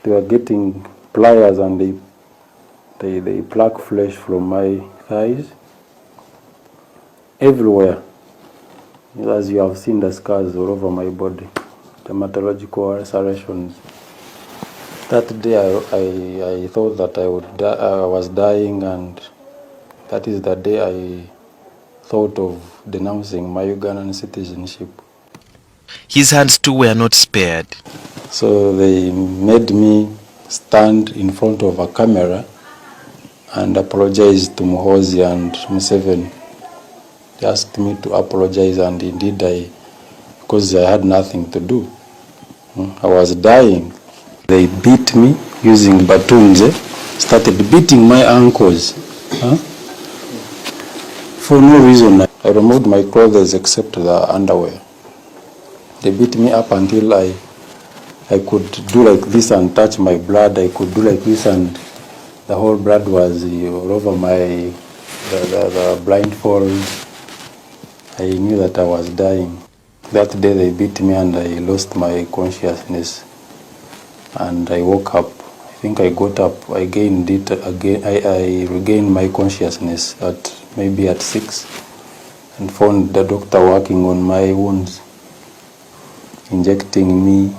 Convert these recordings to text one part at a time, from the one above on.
They were getting pliers and they pluck flesh from my thighs everywhere. As you have seen the scars all over my body, dermatological ulcerations. That day I thought that I was dying, and that is the day I thought of denouncing my Ugandan citizenship. His hands too were not spared. So they made me stand in front of a camera and apologize to Muhoozi and Museveni. They asked me to apologize, and indeed because I had nothing to do. I was dying. They beat me using batons, started beating my ankles. For no reason. I removed my clothes except the underwear. They beat me up until I could do like this and touch my blood. I could do like this and the whole blood was all over the blindfold. I knew that I was dying. That day they beat me and I lost my consciousness. And I woke up. I think I got up. I gained it again. I regained my consciousness maybe at 6 and found the doctor working on my wounds, injecting me.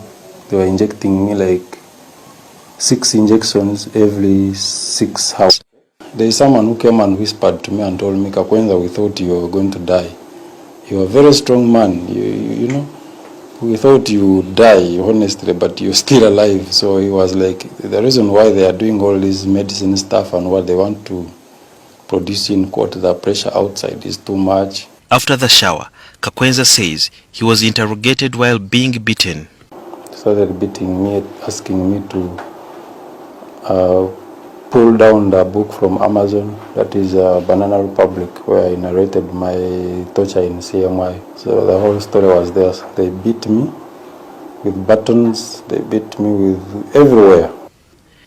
They were injecting me like 6 injections every 6 hours. There is someone who came and whispered to me and told me, Kakwenza, we thought you were going to die. You are a very strong man, you know. We thought you would die, honestly, but you're still alive. So he was like, the reason why they are doing all this medicine stuff and what they want to produce in court, the pressure outside is too much. After the shower, Kakwenza says he was interrogated while being beaten. Started beating me, asking me to pull down the book from Amazon, that is Banana Republic, where I narrated my torture in CMY. So the whole story was there. They beat me with batons, they beat me with everywhere.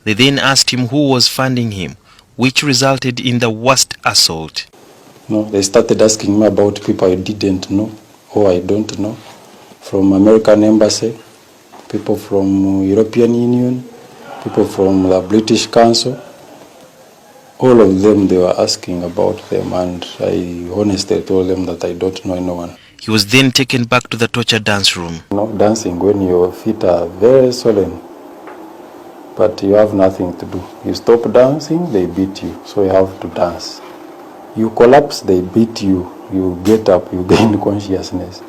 They then asked him who was funding him, which resulted in the worst assault. No, they started asking me about people I didn't know or I don't know, from American Embassy, people from European Union, people from the British Council. All of them, they were asking about them, and I honestly told them that I don't know anyone. He was then taken back to the torture dance room. You know, dancing when your feet are very swollen, but you have nothing to do. You stop dancing, they beat you, so you have to dance. You collapse, they beat you. You get up, you gain consciousness.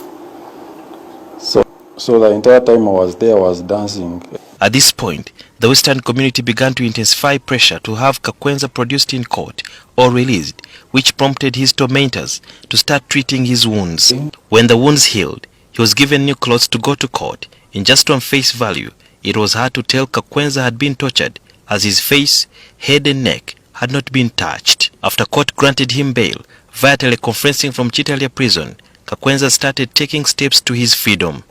So the entire time I was there, I was dancing. At this point, the Western community began to intensify pressure to have Kakwenza produced in court or released, which prompted his tormentors to start treating his wounds. When the wounds healed, he was given new clothes to go to court. And just on face value, it was hard to tell Kakwenza had been tortured, as his face, head and neck had not been touched. After court granted him bail, via teleconferencing from Chitalia prison, Kakwenza started taking steps to his freedom.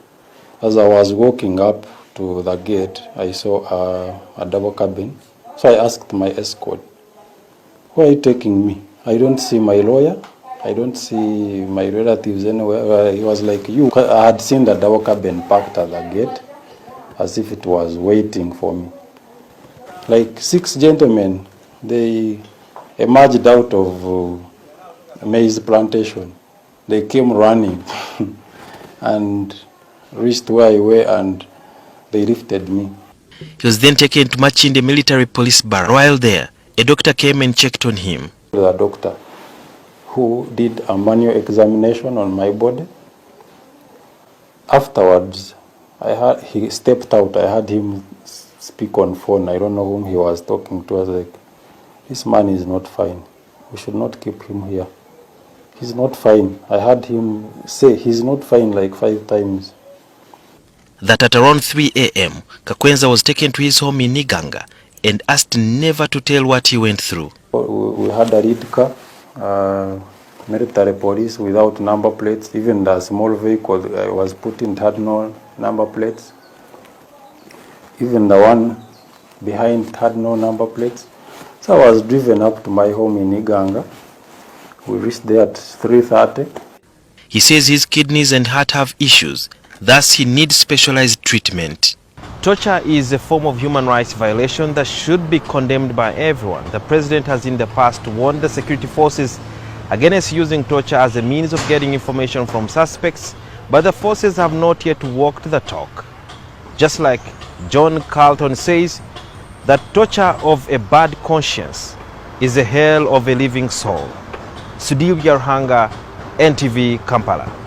As I was walking up to the gate, I saw a double cabin. So I asked my escort, where are you taking me? I don't see my lawyer. I don't see my relatives anywhere. He was like, I had seen the double cabin parked at the gate as if it was waiting for me. Like 6 gentlemen, they emerged out of maize plantation. They came running and reached where I were, and they lifted me. He was then taken to Machinde military police bar. While there, a doctor came and checked on him. The doctor who did a manual examination on my body. Afterwards, he stepped out. I heard him speak on phone. I don't know whom he was talking to. I was like, this man is not fine. We should not keep him here. He's not fine. I heard him say he's not fine like 5 times. That at around 3 a.m., Kakwenza was taken to his home in Iganga and asked never to tell what he went through. We had a red car, military police without number plates. Even the small vehicle I was put in had no number plates. Even the one behind had no number plates. So I was driven up to my home in Iganga. We reached there at 3:30. He says his kidneys and heart have issues. Thus, he needs specialized treatment. Torture is a form of human rights violation that should be condemned by everyone. The president has in the past warned the security forces against using torture as a means of getting information from suspects, but the forces have not yet walked the talk. Just like John Carlton says, that torture of a bad conscience is a hell of a living soul. Sudhir Yarhanga, NTV, Kampala.